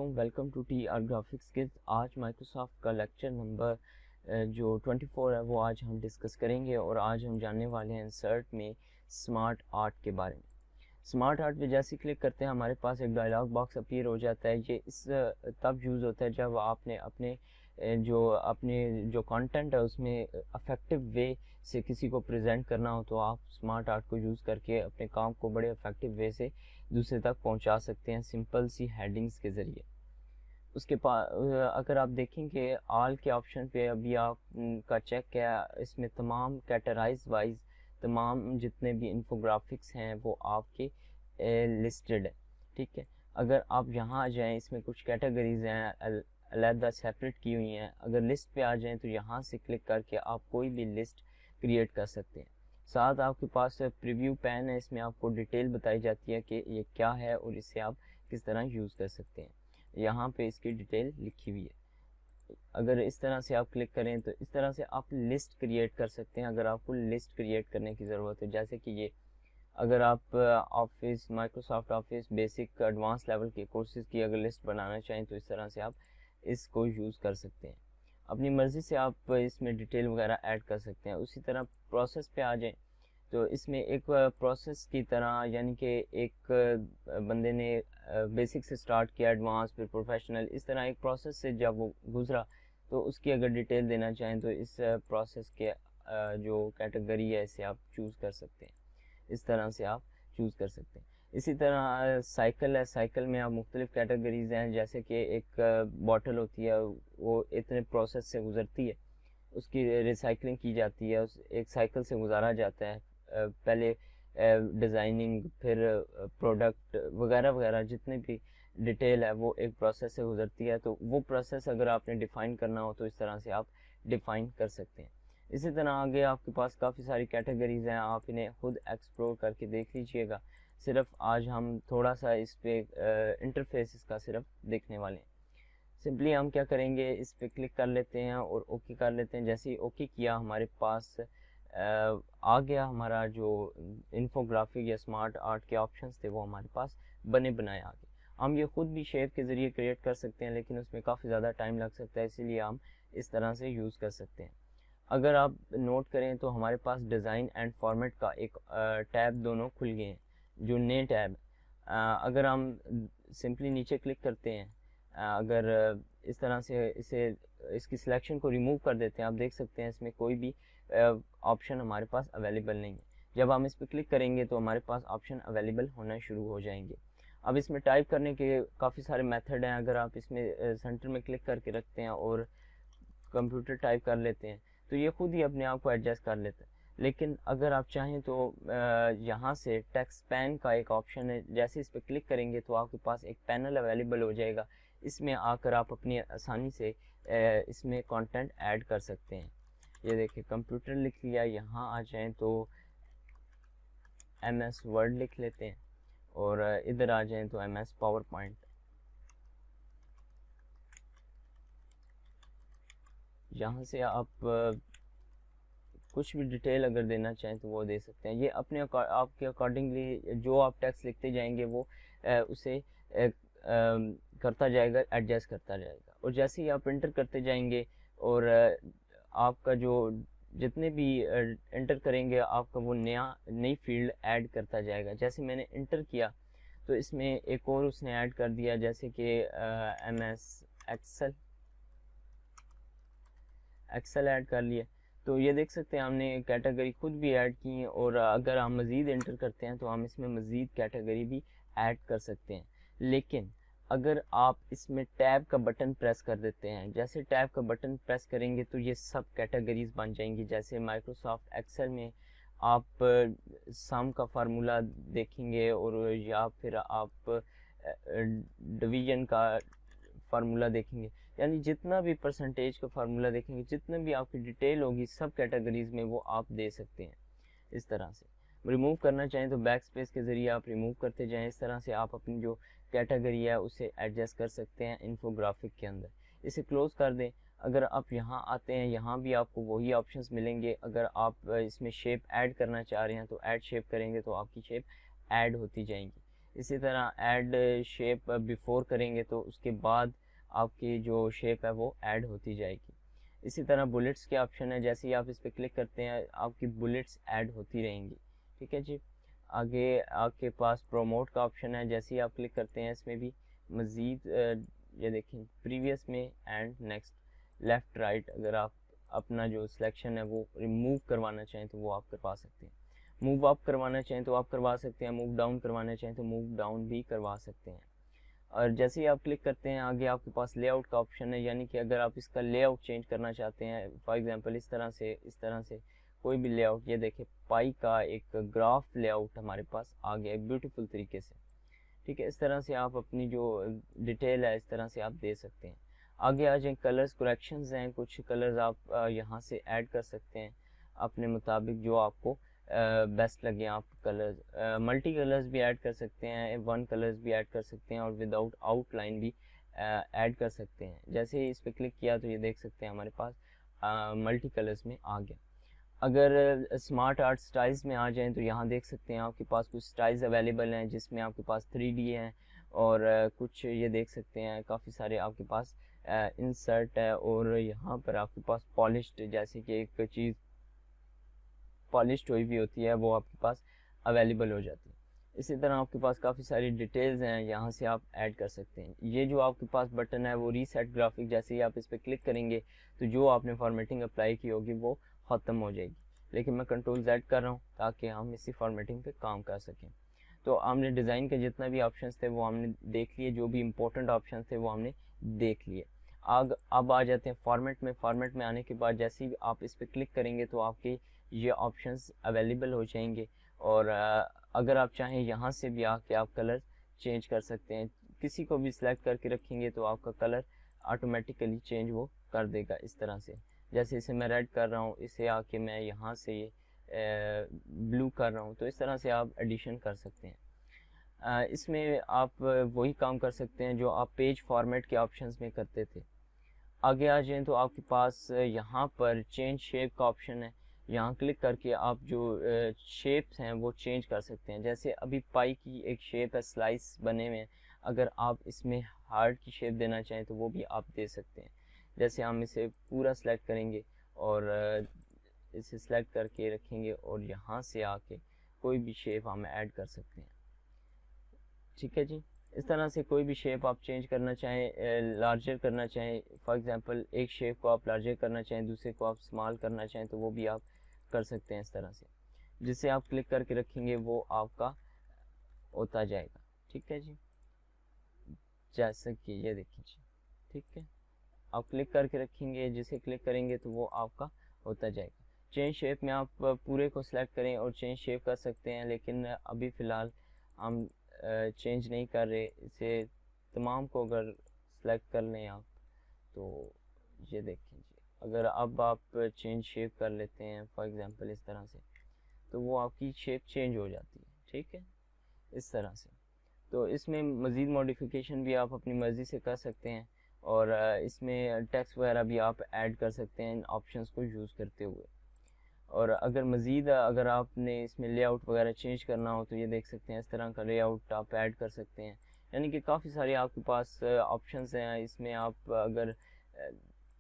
वालेकुम, welcome to T R graphics kids. आज Microsoft का लेक्चर नंबर जो 24 है वो आज हम डिस्कस करेंगे और आज हम जानने वाले हैं इंसर्ट में स्मार्ट आर्ट के बारे में। स्मार्ट आर्ट पे जैसे क्लिक करते हैं हमारे पास एक डायलॉग बॉक्स अपीयर हो जाता है। ये इस तब यूज़ होता है जब आपने अपने जो कंटेंट है उसमें अफेक्टिव वे से किसी को प्रेजेंट करना हो तो आप स्मार्ट आर्ट को यूज़ करके अपने काम को बड़े इफेक्टिव वे से दूसरे तक पहुंचा सकते हैं सिंपल सी हेडिंग्स के ज़रिए। उसके पास अगर आप देखेंगे ऑल के ऑप्शन पे अभी आप का चेक किया, इसमें तमाम कैटेगराइज वाइज तमाम जितने भी इन्फोग्राफिक्स हैं वो आपके लिस्टेड है। ठीक है, अगर आप यहाँ आ जाएं इसमें कुछ कैटेगरीज हैं अलहदा सेपरेट की हुई हैं। अगर लिस्ट पे आ जाएं तो यहाँ से क्लिक करके आप कोई भी लिस्ट क्रिएट कर सकते हैं। साथ आपके पास प्रीव्यू पैन है, इसमें आपको डिटेल बताई जाती है कि ये क्या है और इसे आप किस तरह यूज़ कर सकते हैं। यहाँ पे इसकी डिटेल लिखी हुई है। अगर इस तरह से आप क्लिक करें तो इस तरह से आप लिस्ट क्रिएट कर सकते हैं अगर आपको लिस्ट क्रिएट करने की ज़रूरत है। जैसे कि ये अगर आप office Microsoft office basic advance level के कोर्सेज की अगर लिस्ट बनाना चाहें तो इस तरह से आप इसको यूज़ कर सकते हैं। अपनी मर्ज़ी से आप इसमें डिटेल वगैरह ऐड कर सकते हैं। उसी तरह प्रोसेस पे आ जाएं तो इसमें एक प्रोसेस की तरह, यानी कि एक बंदे ने बेसिक से स्टार्ट किया, एडवांस फिर प्रोफेशनल, इस तरह एक प्रोसेस से जब वो गुजरा तो उसकी अगर डिटेल देना चाहें तो इस प्रोसेस के जो कैटेगरी है इसे आप चूज़ कर सकते हैं। इस तरह से आप चूज़ कर सकते हैं। इसी तरह साइकिल है, साइकिल में आप मुख्तलिफ कैटेगरीज हैं। जैसे कि एक बॉटल होती है वो इतने प्रोसेस से गुजरती है, उसकी रिसाइकलिंग की जाती है, उस एक साइकिल से गुजारा जाता है। पहले डिज़ाइनिंग फिर प्रोडक्ट वगैरह वगैरह जितने भी डिटेल है वो एक प्रोसेस से गुजरती है। तो वो प्रोसेस अगर आपने डिफ़ाइन करना हो तो इस तरह से आप डिफ़ाइन कर सकते हैं। इसी तरह आगे आपके पास काफ़ी सारी कैटेगरीज हैं, आप इन्हें खुद एक्सप्लोर करके देख लीजिएगा। सिर्फ आज हम थोड़ा सा इस पे इंटरफेस इसका सिर्फ देखने वाले हैं। सिंपली हम क्या करेंगे, इस पे क्लिक कर लेते हैं और ओके कर लेते हैं। जैसे ही ओके किया हमारे पास आ गया हमारा जो इन्फोग्राफिक या स्मार्ट आर्ट के ऑप्शंस थे वो हमारे पास बने बनाए आ गए। हम ये खुद भी शेप के ज़रिए क्रिएट कर सकते हैं लेकिन उसमें काफ़ी ज़्यादा टाइम लग सकता है, इसीलिए हम इस तरह से यूज़ कर सकते हैं। अगर आप नोट करें तो हमारे पास डिज़ाइन एंड फॉर्मेट का एक टैब दोनों खुल गए हैं, जो नए टैब। अगर हम सिंपली नीचे क्लिक करते हैं, अगर इस तरह से इसकी सिलेक्शन को रिमूव कर देते हैं, आप देख सकते हैं इसमें कोई भी ऑप्शन हमारे पास अवेलेबल नहीं है। जब हम इस पर क्लिक करेंगे तो हमारे पास ऑप्शन अवेलेबल होना शुरू हो जाएंगे। अब इसमें टाइप करने के काफ़ी सारे मेथड हैं। अगर आप इसमें सेंटर में क्लिक करके रखते हैं और कंप्यूटर टाइप कर लेते हैं तो ये खुद ही अपने आप को एडजस्ट कर लेता है। लेकिन अगर आप चाहें तो यहाँ से टेक्स्ट पैन का एक ऑप्शन है, जैसे इस पर क्लिक करेंगे तो आपके पास एक पैनल अवेलेबल हो जाएगा। इसमें आकर आप अपनी आसानी से इसमें कंटेंट ऐड कर सकते हैं। ये देखिए कंप्यूटर लिख लिया, यहाँ आ जाएं तो MS वर्ड लिख लेते हैं और इधर आ जाएं तो MS पावर पॉइंट। यहाँ से आप कुछ भी डिटेल अगर देना चाहें तो वो दे सकते हैं। ये अपने आपके अकॉर्डिंगली जो आप टेक्स्ट लिखते जाएंगे वो उसे करता जाएगा, एडजस्ट करता जाएगा। और जैसे ही आप एंटर करते जाएंगे और आपका जो जितने भी एंटर करेंगे आपका वो नई फील्ड ऐड करता जाएगा। जैसे मैंने एंटर किया तो इसमें एक और उसने ऐड कर दिया, जैसे कि MS एक्सेल ऐड कर लिया। तो ये देख सकते हैं हमने कैटेगरी खुद भी ऐड की है और अगर हम मज़ीद एंटर करते हैं तो हम इसमें मज़ीद कैटेगरी भी ऐड कर सकते हैं। लेकिन अगर आप इसमें टैब का बटन प्रेस कर देते हैं, जैसे टैब का बटन प्रेस करेंगे तो ये सब कैटेगरीज बन जाएंगी। जैसे माइक्रोसॉफ्ट एक्सेल में आप सम का फार्मूला देखेंगे और या फिर आप डिवीजन का फार्मूला देखेंगे, यानी जितना भी परसेंटेज का फार्मूला देखेंगे, जितने भी आपकी डिटेल होगी सब कैटेगरीज में वो आप दे सकते हैं। इस तरह से रिमूव करना चाहें तो बैक स्पेस के ज़रिए आप रिमूव करते जाएं। इस तरह से आप अपनी जो कैटेगरी है उसे एडजस्ट कर सकते हैं इन्फोग्राफिक के अंदर। इसे क्लोज कर दें। अगर आप यहाँ आते हैं, यहाँ भी आपको वही ऑप्शंस मिलेंगे। अगर आप इसमें शेप ऐड करना चाह रहे हैं तो ऐड शेप करेंगे तो आपकी शेप ऐड होती जाएंगी। इसी तरह ऐड शेप बिफोर करेंगे तो उसके बाद आपकी जो शेप है वो ऐड होती जाएगी। इसी तरह बुलेट्स के ऑप्शन है, जैसे ही आप इस पर क्लिक करते हैं आपकी बुलेट्स ऐड होती रहेंगी। ठीक है जी। आगे आपके पास प्रोमोट का ऑप्शन है, जैसे ही आप क्लिक करते हैं इसमें भी मज़ीद ये देखें प्रीवियस में एंड नेक्स्ट लेफ़्ट राइट, अगर आप अपना जो सिलेक्शन है वो रिमूव करवाना चाहें तो वो आप करवा सकते हैं। मूव अप करवाना चाहें तो आप करवा सकते हैं, मूव डाउन करवाना चाहें तो मूव डाउन भी करवा सकते हैं। और जैसे ही आप क्लिक करते हैं आगे आपके पास लेआउट का ऑप्शन है, यानी कि अगर आप इसका लेआउट चेंज करना चाहते हैं, फॉर एग्जांपल इस तरह से कोई भी लेआउट, ये देखें पाई का एक ग्राफ लेआउट हमारे पास आ गया है ब्यूटीफुल तरीके से। ठीक है, इस तरह से आप अपनी जो डिटेल है इस तरह से आप दे सकते हैं। आगे आ जाए कलर्स करेक्शंस हैं, कुछ कलर्स आप यहाँ से ऐड कर सकते हैं अपने मुताबिक जो आपको बेस्ट लगे। आप कलर्स मल्टी कलर्स भी ऐड कर सकते हैं, वन कलर्स भी ऐड कर सकते हैं और विदाउट आउटलाइन भी ऐड कर सकते हैं। जैसे ही इस पर क्लिक किया तो ये देख सकते हैं हमारे पास मल्टी कलर्स में आ गया। अगर स्मार्ट आर्ट स्टाइल्स में आ जाएं तो यहाँ देख सकते हैं आपके पास कुछ स्टाइल्स अवेलेबल हैं जिसमें आपके पास 3D हैं और कुछ ये देख सकते हैं काफ़ी सारे आपके पास इंसर्ट है और यहाँ पर आपके पास पॉलिश्ड, जैसे कि एक चीज़ पॉलिश्ड हुई भी होती है वो आपके पास अवेलेबल हो जाती है। इसी तरह आपके पास काफ़ी सारी डिटेल्स हैं, यहाँ से आप ऐड कर सकते हैं। ये जो आपके पास बटन है वो रीसेट ग्राफिक, जैसे ही आप इस पर क्लिक करेंगे तो जो आपने फॉर्मेटिंग अप्लाई की होगी वो ख़त्म हो जाएगी, लेकिन मैं कंट्रोल Z कर रहा हूँ ताकि हम इसी फॉर्मेटिंग पे काम कर सकें। तो हमने डिज़ाइन के जितना भी ऑप्शंस थे वो हमने देख लिए, जो भी इम्पोर्टेंट ऑप्शंस थे वो हमने देख लिए। अब आ जाते हैं फॉर्मेट में। फॉर्मेट में आने के बाद जैसे ही आप इस पर क्लिक करेंगे तो आपके ये ऑप्शंस अवेलेबल हो जाएंगे और अगर आप चाहें यहाँ से भी आके आप कलर चेंज कर सकते हैं। किसी को भी सिलेक्ट करके रखेंगे तो आपका कलर ऑटोमेटिकली चेंज वो कर देगा इस तरह से। जैसे इसे मैं रेड कर रहा हूँ, इसे आके मैं यहाँ से ये ब्लू कर रहा हूँ, तो इस तरह से आप एडिशन कर सकते हैं। इसमें आप वही काम कर सकते हैं जो आप पेज फॉर्मेट के ऑप्शंस में करते थे। आगे आ जाएं तो आपके पास यहाँ पर चेंज शेप का ऑप्शन है, यहाँ क्लिक करके आप जो शेप्स हैं वो चेंज कर सकते हैं। जैसे अभी पाई की एक शेप है, स्लाइस बने हुए हैं, अगर आप इसमें हार्ट की शेप देना चाहें तो वो भी आप दे सकते हैं। जैसे हम इसे पूरा सेलेक्ट करेंगे और इसे सेलेक्ट करके रखेंगे और यहाँ से आके कोई भी शेप हम ऐड कर सकते हैं। ठीक है जी। इस तरह से कोई भी शेप आप चेंज करना चाहें, लार्जर करना चाहें, फॉर एग्जांपल एक शेप को आप लार्जर करना चाहें, दूसरे को आप स्मॉल करना चाहें तो वो भी आप कर सकते हैं इस तरह से। जिसे आप क्लिक करके रखेंगे वो आपका होता जाएगा। ठीक है जी, जैसे कि ये देखिए जी। ठीक है, आप क्लिक करके रखेंगे, जिसे क्लिक करेंगे तो वो आपका होता जाएगा। चेंज शेप में आप पूरे को सिलेक्ट करें और चेंज शेप कर सकते हैं, लेकिन अभी फ़िलहाल हम चेंज नहीं कर रहे। इसे तमाम को अगर सेलेक्ट कर लें आप तो ये देखें जी, अगर अब आप चेंज शेप कर लेते हैं फॉर एग्जांपल इस तरह से, तो वो आपकी शेप चेंज हो जाती है। ठीक है, इस तरह से। तो इसमें मज़ीद मॉडिफिकेशन भी आप अपनी मर्ज़ी से कर सकते हैं और इसमें टेक्स्ट वगैरह भी आप ऐड कर सकते हैं इन ऑप्शंस को यूज़ करते हुए। और अगर मज़ीद अगर आपने इसमें लेआउट वगैरह चेंज करना हो तो ये देख सकते हैं इस तरह का लेआउट आप ऐड कर सकते हैं। यानी कि काफ़ी सारे आपके पास ऑप्शंस हैं। इसमें आप अगर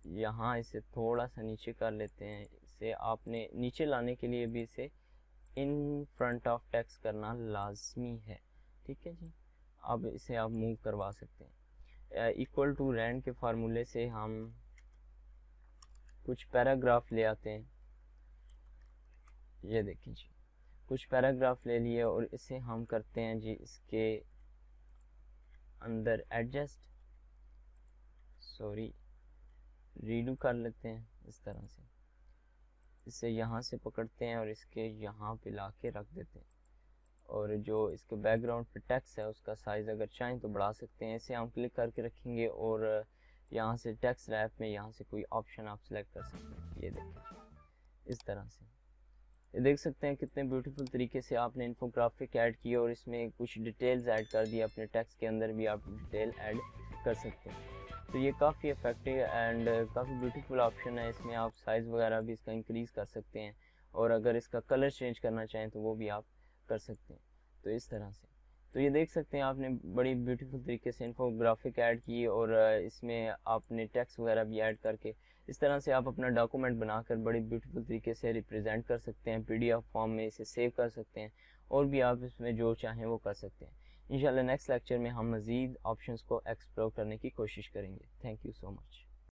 यहाँ इसे थोड़ा सा नीचे कर लेते हैं, इसे आपने नीचे लाने के लिए भी इसे इन फ्रंट ऑफ टेक्स्ट करना लाजमी है। ठीक है जी, अब इसे आप मूव करवा सकते हैं। इक्वल टू रैंड के फार्मूले से हम कुछ पैराग्राफ ले आते हैं। ये देखिए जी, कुछ पैराग्राफ ले लिए और इसे हम करते हैं जी इसके अंदर एडजस्ट, सॉरी रीडू कर लेते हैं इस तरह से। इसे यहाँ से पकड़ते हैं और इसके यहाँ पे ला के रख देते हैं और जो इसके बैकग्राउंड पे टेक्स्ट है उसका साइज़ अगर चाहें तो बढ़ा सकते हैं। इसे हम क्लिक करके रखेंगे और यहाँ से टेक्स्ट रैप में यहाँ से कोई ऑप्शन आप सेलेक्ट कर सकते हैं। ये देखिए इस तरह से, ये देख सकते हैं कितने ब्यूटीफुल तरीके से आपने इन्फोग्राफिक ऐड की और इसमें कुछ डिटेल्स ऐड कर दी। अपने टेक्स्ट के अंदर भी आप डिटेल ऐड कर सकते हैं। तो ये काफ़ी इफेक्टिव एंड काफ़ी ब्यूटीफुल ऑप्शन है। इसमें आप साइज़ वगैरह भी इसका इंक्रीज़ कर सकते हैं और अगर इसका कलर चेंज करना चाहें तो वो भी आप कर सकते हैं। तो इस तरह से तो ये देख सकते हैं आपने बड़ी ब्यूटीफुल तरीके से इन्फोग्राफिक ऐड की और इसमें आपने टेक्स्ट वगैरह भी ऐड करके इस तरह से आप अपना डॉक्यूमेंट बनाकर बड़ी ब्यूटीफुल तरीके से रिप्रेजेंट कर सकते हैं। पीडीएफ फॉर्म में इसे सेव कर सकते हैं और भी आप इसमें जो चाहें वो कर सकते हैं। इंशाल्लाह नेक्स्ट लेक्चर में हम मज़ीद ऑप्शंस को एक्सप्लोर करने की कोशिश करेंगे। Thank you so much.